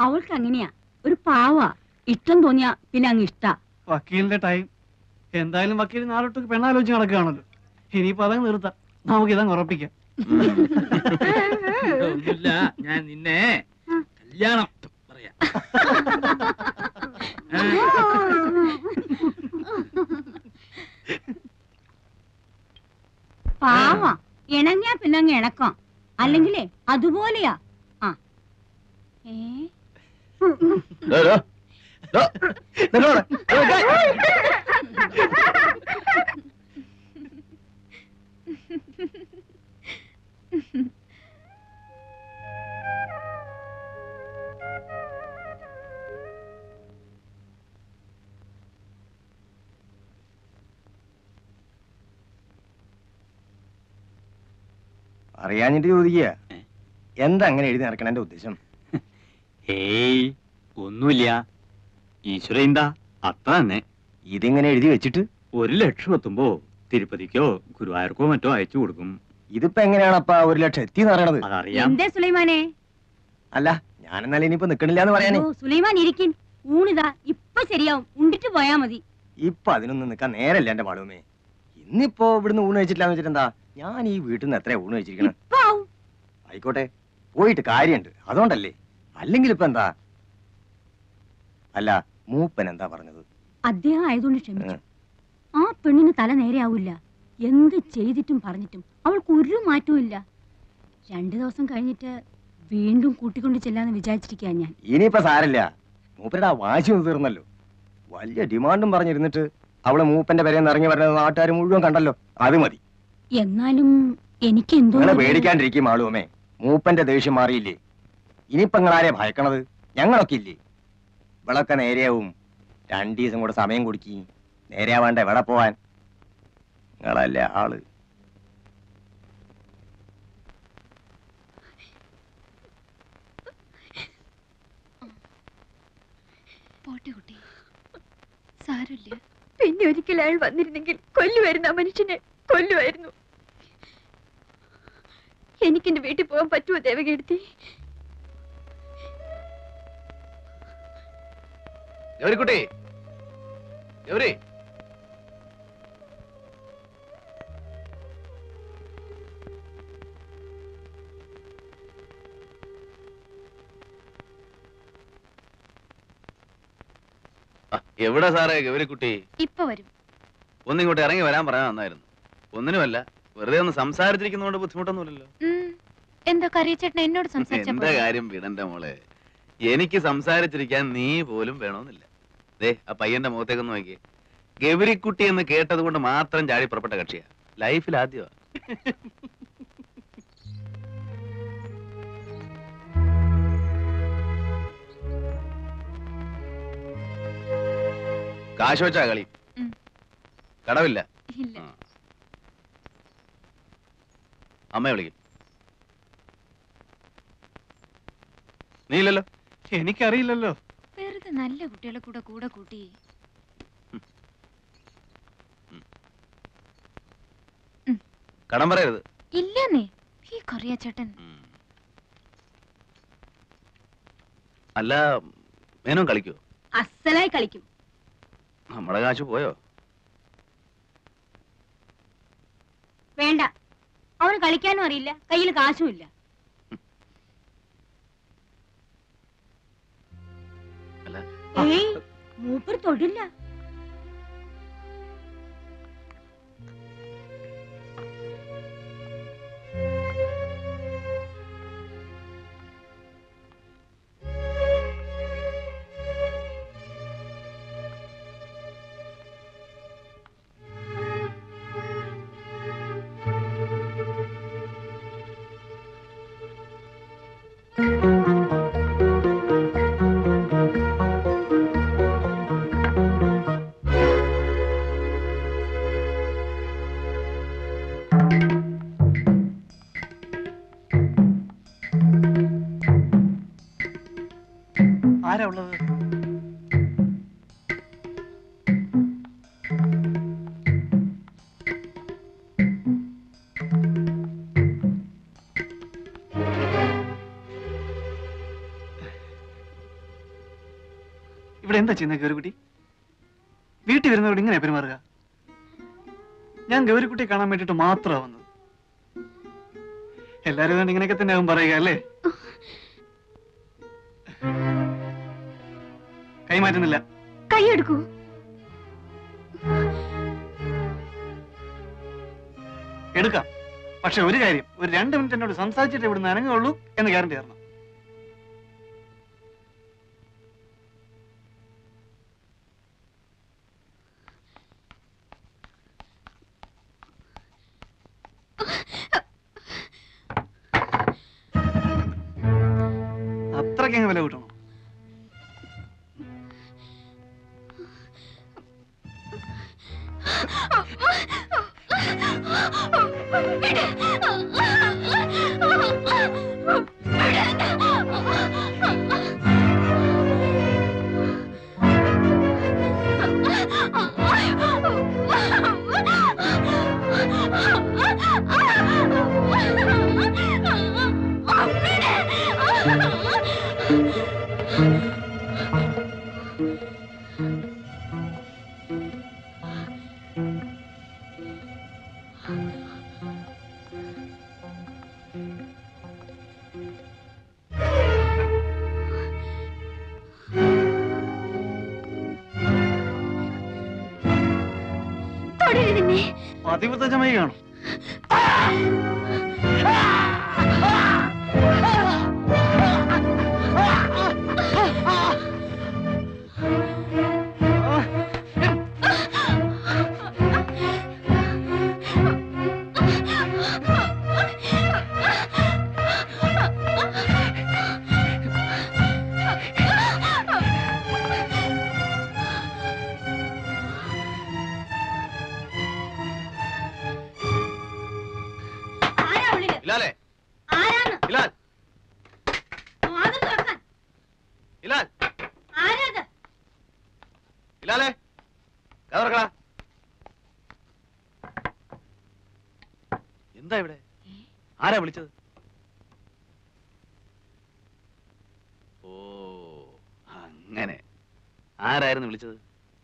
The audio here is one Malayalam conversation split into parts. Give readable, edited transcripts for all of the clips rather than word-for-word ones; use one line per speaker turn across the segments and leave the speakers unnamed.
അവൾക്ക് അങ്ങനെയാ, ഒരു പാവാ. ഇഷ്ടം തോന്നിയാ പിന്നെ അങ്ങ് ഇഷ്ട.
വക്കീലിന്റെ ടൈം എന്തായാലും വക്കീൽ നാളോട്ട് പെണ്ണാലോചിച്ച് നടക്കുകയാണല്ലോ. ഇനിയിപ്പോ അതങ്ങ് നിർത്താം, നമുക്ക് ഇതങ്ങ് ഉറപ്പിക്കാം.
ഒന്നുമില്ല, ഞാൻ നിന്നെ കല്യാണം പറയാം.
പാവാ, ഇണങ്ങിയാ പിന്നെ അങ്ങ് ഇണക്കാം. അല്ലെങ്കിലേ അതുപോലെയാ. ആ
അറിയാഞ്ഞിട്ട് ചോദിക്കുക, എന്താ അങ്ങനെ എഴുതി നടക്കണ ഉദ്ദേശം?
ഏയ് ഒന്നുമില്ല, ഈശ്വര എന്താ അത്ര തന്നെ.
ഇതിങ്ങനെ എഴുതി വെച്ചിട്ട്
1,00,000 എത്തുമ്പോ തിരുപ്പതിക്കോ ഗുരുവായൂർക്കോ മറ്റോ അയച്ചു കൊടുക്കും.
ഇതിപ്പോ എങ്ങനെയാണപ്പാ 1,00,000 എത്തിന്ന് പറയണത്?
അതറിയാം.
എന്തേ സുലൈമാനെ?
അല്ല, ഞാനെന്നാലും ഇനിയിപ്പോ നിക്കണില്ല എന്ന് പറയാനേ.
സുലൈമാൻ ഇരിക്കിൻ, ഊണിതാ ഇപ്പൊ ശരിയാവും, ഉണ്ടിട്ട് പോയാ മതി.
ഇപ്പൊ അതിനൊന്നും നിക്കാൻ നേരല്ല എന്റെ മാളുമേ. ഇന്നിപ്പോ ഇവിടുന്ന് ഊണ് കഴിച്ചിട്ടില്ലാന്ന് വെച്ചിട്ട് എന്താ, ഞാൻ ഈ വീട്ടിൽ നിന്ന് എത്രയാ ഊണ് കഴിച്ചിരിക്കണം? ആയിക്കോട്ടെ, പോയിട്ട് കാര്യമുണ്ട്, അതുകൊണ്ടല്ലേ. അല്ലെങ്കിൽ ഇപ്പൊ എന്താ? അല്ല, മൂപ്പൻ എന്താ പറഞ്ഞത്?
അദ്ദേഹം ആയതുകൊണ്ട് ക്ഷമിച്ചു. ആ പെണ്ണിന് തല നേരെയാവില്ല. എന്ത് ചെയ്തിട്ടും പറഞ്ഞിട്ടും അവൾക്ക് ഒരു മാറ്റവും ഇല്ല. 2 ദിവസം കഴിഞ്ഞിട്ട് വീണ്ടും കൂട്ടിക്കൊണ്ട് ചെല്ലാന്ന് വിചാരിച്ചിരിക്കാ ഞാൻ.
ഇനിയിപ്പോ സാരല്ല, മൂപ്പരുടെ ആ വാശി ഒന്ന് തീർന്നല്ലോ. വലിയ ഡിമാൻഡും പറഞ്ഞിരുന്നിട്ട് അവള് മൂപ്പന്റെ പേരെന്ന് ഇറങ്ങി വരുന്നത് നാട്ടുകാർ മുഴുവൻ കണ്ടല്ലോ, അത് മതി.
എന്നാലും എനിക്ക് എന്തോ
പേടിക്കാണ്ടിരിക്കും ആളുമേ, മൂപ്പന്റെ ദേഷ്യം മാറിയില്ലേ. ഇനിയിപ്പോ നിങ്ങളാരെ ഭയക്കണത്? ഞങ്ങളൊക്കെ ഇല്ലേ. ഇവളൊക്കെ നേരെയാവും. 2 ദിവസം കൂടെ സമയം കൊടുക്കി, നേരെയാവാണ്ട എവിടെ പോവാൻ? നിങ്ങളല്ലേ ആള്.
പോട്ടെ കുട്ടി, സാരമില്ല. പിന്നെ ഒരിക്കൽ അയാൾ വന്നിരുന്നെങ്കിൽ കൊല്ലുമായിരുന്നു, ആ മനുഷ്യനെ കൊല്ലുമായിരുന്നു. എനിക്കെന്റെ വീട്ടിൽ പോകാൻ പറ്റുമോ ദേവകീർത്തി?
ഗൗരിക്കുട്ടി, ഗൗരി, എവിടെ സാറേ ഗൗരിക്കുട്ടി?
ഇപ്പൊ വരും.
ഒന്നിങ്ങോട്ട് ഇറങ്ങി വരാൻ പറയാൻ നന്നായിരുന്നു. ഒന്നിനുമല്ല, വെറുതെ ഒന്ന് സംസാരിച്ചിരിക്കുന്നതുകൊണ്ട് ബുദ്ധിമുട്ടൊന്നുമില്ലല്ലോ.
എന്താ കറിയച്ചേട്ടൻ എന്നോട് സംസാരിച്ച
എന്റെ കാര്യം വിടന്റെ മോളെ, എനിക്ക് സംസാരിച്ചിരിക്കാൻ നീ പോലും വേണമെന്നില്ല. ദേ, ആ പയ്യന്റെ മുഖത്തേക്കൊന്ന് നോക്കിയേ. ഗൗരിക്കുട്ടി എന്ന് കേട്ടത് കൊണ്ട് മാത്രം ചാടി പുറപ്പെട്ട കക്ഷിയാ. ലൈഫിൽ ആദ്യമാ. കാശ് വെച്ചാ കളി? കടവില്ല. അമ്മയെ വിളിക്കും. നീയില്ലല്ലോ?
എനിക്കറിയില്ലല്ലോ.
വെറുതെ നല്ല കുട്ടികളെ കൂടെ കൂടെ കൂട്ടി.
കടം പറയരുത്.
ഇല്ലെന്നേ, ഈ കൊറിയ ചേട്ടൻ.
അല്ല, മേനോൻ കളിക്കോ?
അസലായി കളിക്കും.
നമ്മുടെ കാശ് പോയോ?
വേണ്ട, അവന് കളിക്കാനും അറിയില്ല, കയ്യിൽ കാശും ഇല്ല. ഏയ്, മൂപ്പർ തൊടില്ല.
ആരാ ആരാ ഉള്ളത്? ഇവിടെ എന്താ ചെയ്യുന്നത് ഗൗരിക്കുട്ടി? വീട്ടിൽ വരുന്നവരോട് ഇങ്ങനെ പെരുമാറുക? ഞാൻ ഗൗരിക്കുട്ടിയെ കാണാൻ വേണ്ടിട്ട് മാത്രമാണ് വന്നത്. എല്ലാരും കണ്ട് ഇങ്ങനെയൊക്കെ തന്നെ ആവും പറയുക അല്ലേ? കൈമാറ്റുന്നില്ല.
കൈയെടുക്കൂ.
എടുക്കാം. പക്ഷെ ഒരു കാര്യം, ഒരു 2 മിനിറ്റ് എന്നോട് സംസാരിച്ചിട്ട് ഇവിടുന്ന് അനങ്ങുള്ളൂ എന്ന് ഗ്യാരണ്ടി തരണം. അത്രയ്ക്ക് വില കൂട്ടണോ? പതിവ്രതമായി കാണും. എന്താ ഇവിടെ? ആരാ വിളിച്ചത്?
ഓ അങ്ങനെ. ആരായിരുന്നു വിളിച്ചത്?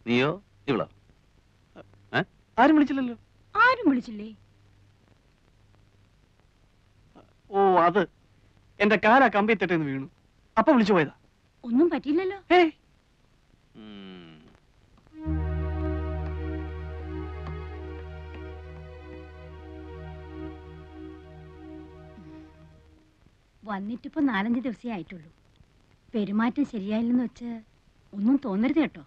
നീയോ ഇവളോ?
ആരും വിളിച്ചില്ലല്ലോ.
ആരും വിളിച്ചില്ലേ?
ഓ അത് എന്റെ കാലാ കമ്പിത്തിട്ടെന്ന് വീണു. അപ്പൊ വിളിച്ചു പോയതാ.
ഒന്നും പറ്റിയില്ലല്ലോ. വന്നിട്ടിപ്പോ 4-5 ദിവസമേ ആയിട്ടുള്ളൂ. പെരുമാറ്റം ശരിയായില്ലെന്ന് വെച്ച് ഒന്നും തോന്നരുത് കേട്ടോ.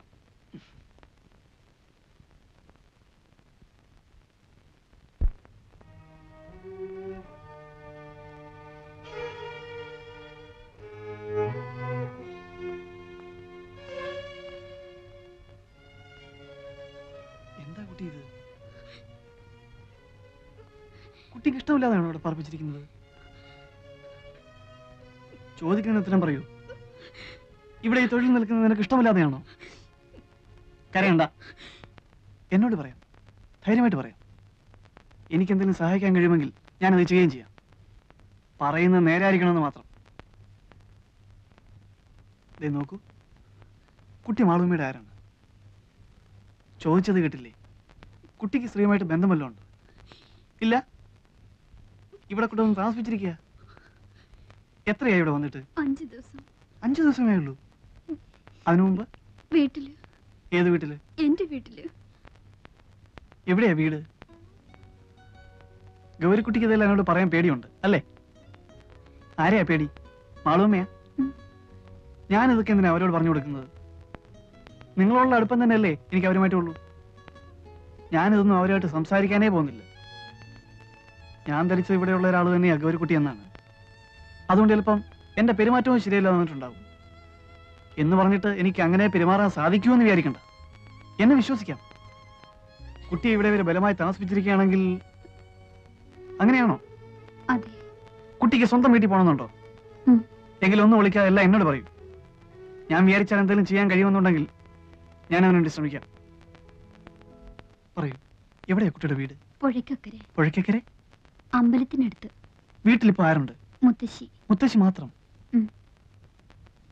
എന്താ കുട്ടി ഇത്? കുട്ടിക്ക് ഇഷ്ടമില്ലാതെയാണോ ഇവിടെ പറപ്പിച്ചിരിക്കുന്നത്? ചോദിക്കുന്ന ഉത്തരം പറയൂ. ഇവിടെ ഈ തൊഴിൽ നിൽക്കുന്നത് നിനക്ക് ഇഷ്ടമില്ലാതെയാണോ? കരയണ്ട, എന്നോട് പറയാം, ധൈര്യമായിട്ട് പറയാം. എനിക്കെന്തെങ്കിലും സഹായിക്കാൻ കഴിയുമെങ്കിൽ ഞാനത് ചെയ്യുകയും ചെയ്യാം. പറയുന്നത് നേരായിരിക്കണമെന്ന് മാത്രം. ദേ നോക്കൂ, കുട്ടി മാളൂമ്മയുടെ ആരാണ്? ചോദിച്ചത് കേട്ടില്ലേ? കുട്ടിക്ക് സ്ത്രീയുമായിട്ട് ബന്ധം വല്ലതും ഉണ്ട്? ഇല്ല. ഇവിടെ കൂടെ ഒന്ന് താമസിപ്പിച്ചിരിക്കുക. എത്രയായി ഇവിടെ വന്നിട്ട്?
5 ദിവസം.
5 ദിവസമേ ഉള്ളൂ. അതിനു മുമ്പ്
വീട്ടില്.
ഏത് വീട്ടില്?
എന്റെ വീട്ടില്.
എവിടെയാ വീട്? ഗൗരിക്കുട്ടിക്ക് ഇതെല്ലാം എന്നോട് പറയാൻ പേടിയുണ്ട് അല്ലേ? ആരെയാ പേടി? മാളൂമ്മയാ? ഞാനിതൊക്കെ എന്തിനാ അവരോട് പറഞ്ഞു കൊടുക്കുന്നത്? നിങ്ങളുള്ള അടുപ്പം തന്നെയല്ലേ എനിക്ക് അവരുമായിട്ടുള്ളൂ. ഞാനിതൊന്നും അവരുമായിട്ട് സംസാരിക്കാനേ പോകുന്നില്ല. ഞാൻ ധരിച്ചത് ഇവിടെയുള്ള ഒരാൾ തന്നെയാ ഗൗരിക്കുട്ടി എന്നാണ്. അതുകൊണ്ട് ചിലപ്പം എന്റെ പെരുമാറ്റവും ശരിയല്ല വന്നിട്ടുണ്ടാവും. എന്ന് പറഞ്ഞിട്ട് എനിക്ക് അങ്ങനെ പെരുമാറാൻ സാധിക്കുമെന്ന് വിചാരിക്കണ്ട. എന്നെ വിശ്വസിക്കാം. കുട്ടിയെ ഇവിടെ വരെ ബലമായി താമസിപ്പിച്ചിരിക്കുകയാണെങ്കിൽ അങ്ങനെയാണോ?
അതെ.
കുട്ടിക്ക് സ്വന്തം വീട്ടിൽ പോകണമെന്നുണ്ടോ? എങ്കിലും ഒന്നും വിളിക്കാതെ എല്ലാം എന്നോട് പറയൂ. ഞാൻ വിചാരിച്ചാൽ എന്തെങ്കിലും ചെയ്യാൻ കഴിയുമെന്നുണ്ടെങ്കിൽ ഞാൻ അവന് വേണ്ടി ശ്രമിക്കാം. പറയൂ, എവിടെയാ കുട്ടിയുടെ വീട്?
പുഴയ്ക്കക്കരെ.
പുഴയ്ക്കക്കരെ?
അമ്പലത്തിനടുത്ത്.
വീട്ടിലിപ്പോ ആരുണ്ട്?
മുത്തശ്ശി.
മുത്തശ്ശി മാത്രം?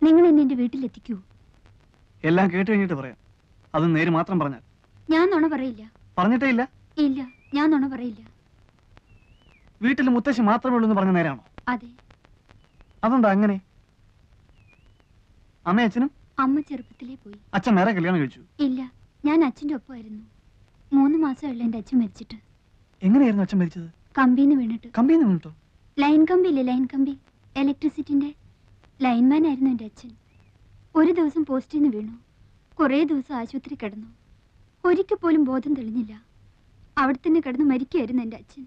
നിങ്ങൾ എന്നെ എന്റെ വീട്ടിലെത്തിക്കൂ.
എല്ലാം കേട്ട് കഴിഞ്ഞിട്ട് പറയാം. അത് നേര് മാത്രം പറഞ്ഞാൽ.
ഞാൻ നുണ പറയില്ല.
പറഞ്ഞിട്ടേ ഇല്ല?
ഇല്ല, ഞാൻ നുണ പറയില്ല.
വീട്ടിൽ മുത്തശ്ശി മാത്രമേ ഉള്ളൂ എന്ന് പറഞ്ഞ നേരാണോ?
അതെ.
അതെന്താ അങ്ങനെ? അമ്മ അച്ഛനും?
അമ്മ ചെറുപ്പത്തിലേ പോയി.
അച്ഛൻ വേറെ കല്യാണം കഴിച്ചു?
ഇല്ല, ഞാൻ അച്ഛന്റെ ഒപ്പമായിരുന്നു. 3 മാസമുള്ള എന്റെ അച്ഛൻ മരിച്ചിട്ട്.
എങ്ങനെയായിരുന്നു അച്ഛൻ മരിച്ചത്?
കമ്പിന്ന് വീണിട്ട്.
കമ്പിന്ന് വീണിട്ടോ?
ലൈൻ കമ്പി ഇല്ലേ, ലൈൻ കമ്പി, ഇലക്ട്രിസിറ്റിന്റെ ലൈൻമാൻ ആയിരുന്നു എന്റെ അച്ഛൻ. ഒരു ദിവസം പോസ്റ്റിൽ നിന്ന് വീണു. കുറേ ദിവസം ആശുപത്രി കിടന്നു. ഒരിക്കൽ പോലും ബോധം തെളിഞ്ഞില്ല. അവിടെ തന്നെ കിടന്ന് മരിക്കുകയായിരുന്നു എന്റെ അച്ഛൻ.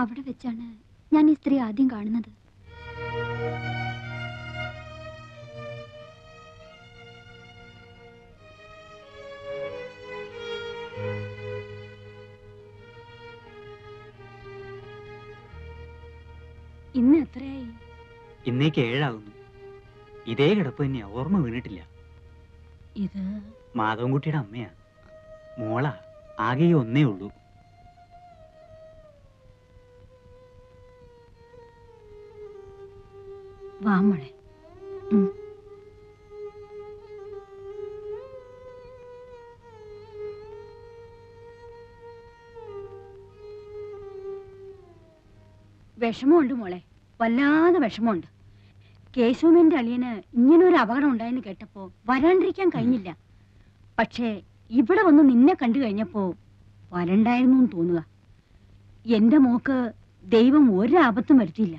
അവിടെ വെച്ചാണ് ഞാൻ ഈ സ്ത്രീ ആദ്യം കാണുന്നത്.
ഇന്ന് എത്രയായി?
ഇന്നേക്ക് 7 ആകുന്നു. ഇതേ കിടപ്പ് തന്നെയാ, ഓർമ്മ വീണിട്ടില്ല.
ഇത്
മാധവൻകുട്ടിയുടെ അമ്മയാ. മോളാ, ആകെ ഒന്നേ ഉള്ളൂ.
വാ മോളെ. വിഷമമുണ്ട് മോളെ, വല്ലാതെ വിഷമമുണ്ട്. കേശവന്റെ അളിയന് ഇങ്ങനൊരു അപകടം ഉണ്ടായെന്ന് കേട്ടപ്പോ വരാണ്ടിരിക്കാൻ കഴിഞ്ഞില്ല. പക്ഷേ ഇവിടെ വന്ന് നിന്നെ കണ്ടു കഴിഞ്ഞപ്പോ വരണ്ടായിരുന്നു എന്ന് തോന്നുക. എന്റെ മോക്ക് ദൈവം ഒരാപത്തും വരുത്തിയില്ല.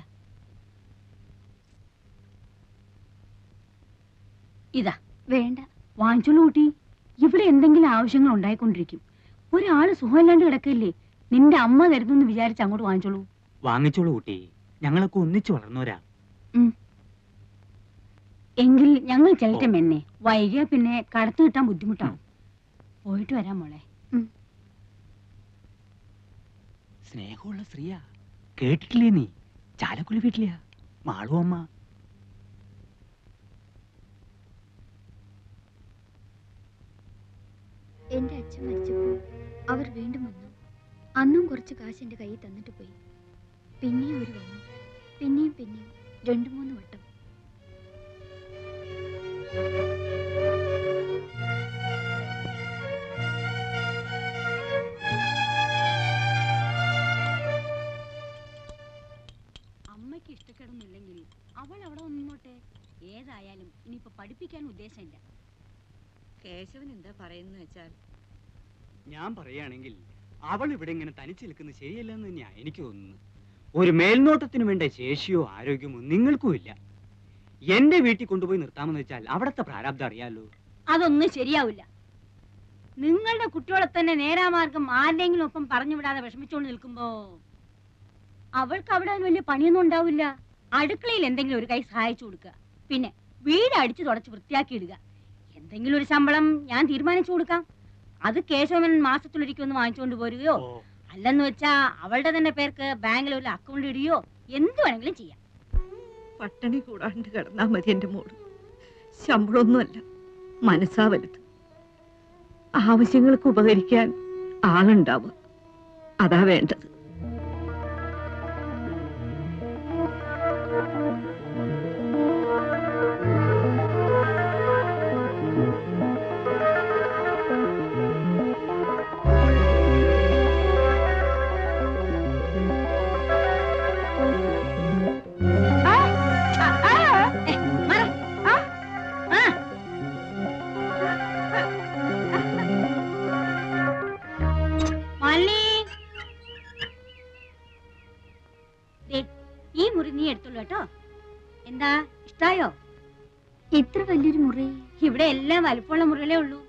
ഇതാ
വേണ്ട,
വാങ്ങിച്ചോളൂ കൂട്ടി. ഇവിടെ എന്തെങ്കിലും ആവശ്യങ്ങൾ ഉണ്ടായിക്കൊണ്ടിരിക്കും. ഒരാള് സുഖമില്ലാണ്ട് കിടക്കല്ലേ, നിന്റെ അമ്മ തരുന്നെന്ന് വിചാരിച്ച് അങ്ങോട്ട് വാങ്ങിച്ചോളൂ.
വാങ്ങിച്ചോളൂ കുട്ടി, ഞങ്ങളൊക്കെ ഒന്നിച്ചു വളർന്നവരാ.
എങ്കിൽ ഞങ്ങൾ ചെല്ലട്ടെ മെന്നെ, വൈകിയ പിന്നെ കടത്തു കിട്ടാൻ ബുദ്ധിമുട്ടാവും. പോയിട്ട് വരാം മോളെ.
സ്നേഹമുള്ള സ്ത്രീയാ, കേട്ടിട്ടില്ലേ നീ? ചാലക്കുടി വീട്ടിലെയാ മാളു അമ്മ.
എന്റെ അച്ഛൻ മരിച്ചപ്പോൾ അവർ വീണ്ടും വന്നു. അന്നും കുറച്ച് കാശ് എന്റെ കയ്യിൽ തന്നിട്ട് പോയി. പിന്നെയും അവർ വന്നു, പിന്നെയും 2-3 വട്ടം.
അമ്മയ്ക്ക് ഇഷ്ടക്കേടൊന്നുമില്ലെങ്കിൽ അവൾ അവിടെ നിന്നോട്ടെ. ഏതായാലും ഇനിയിപ്പോ പഠിപ്പിക്കാൻ ഉദ്ദേശമില്ല.
കേശവൻ എന്താ പറയുന്നത് വെച്ചാൽ,
ഞാൻ പറയുകയാണെങ്കിൽ അവൾ ഇവിടെ ഇങ്ങനെ തനിച്ച് നിൽക്കുന്നത് ശരിയല്ലെന്ന് തന്നെയാ എനിക്ക് തോന്നുന്നു. ഒരു മേൽനോട്ടത്തിന് വേണ്ട ശേഷിയോ ആരോഗ്യമോ നിങ്ങൾക്കും ഇല്ല. എന്റെ വീട്ടിൽ കൊണ്ടുപോയി നിർത്താമെന്ന് വെച്ചാൽ അവിടത്തെ പ്രാരാബ്ദം അറിയാലോ.
അതൊന്നും ശരിയാവില്ല. നിങ്ങളുടെ കുട്ടികളെ തന്നെ നേരാമാർഗം ആരുടെങ്കിലും ഒപ്പം പറഞ്ഞു വിടാതെ വിഷമിച്ചുകൊണ്ട് നിൽക്കുമ്പോ അവൾക്ക് അവിടെ വലിയ പണിയൊന്നും ഉണ്ടാവില്ല. അടുക്കളയിൽ എന്തെങ്കിലും ഒരു കൈ സഹായിച്ചു കൊടുക്കുക, പിന്നെ വീട് അടിച്ചു തുടച്ച് വൃത്തിയാക്കി ഇടുക. എന്തെങ്കിലും ഒരു ശമ്പളം ഞാൻ തീരുമാനിച്ചു കൊടുക്കാം. അത് കേശവൻ മാസത്തിലൊരിക്കൊന്ന് വാങ്ങിച്ചുകൊണ്ട് പോരുകയോ, അല്ലെന്ന് വെച്ചാ അവളുടെ തന്നെ പേർക്ക് ബാങ്കിൽ ഒരു അക്കൗണ്ട് ഇടുകയോ എന്ത് വേണമെങ്കിലും ചെയ്യാം.
പട്ടിണി കൂടാണ്ട് കിടന്നാ മതി എന്റെ മോള്. ശമ്പളമൊന്നുമല്ല, മനസ്സാ വലുത്. ആവശ്യങ്ങൾക്ക് ഉപകരിക്കാൻ ആളുണ്ടാവുക, അതാ വേണ്ടത്.
ഈ മുറി നീ എടുത്തുള്ളൂ കേട്ടോ. എന്താ, ഇഷ്ടായോ?
ഇത്ര വലിയൊരു മുറി
ഇവിടെ എല്ലാം വലുപ്പമുള്ള മുറികളേ ഉള്ളൂ.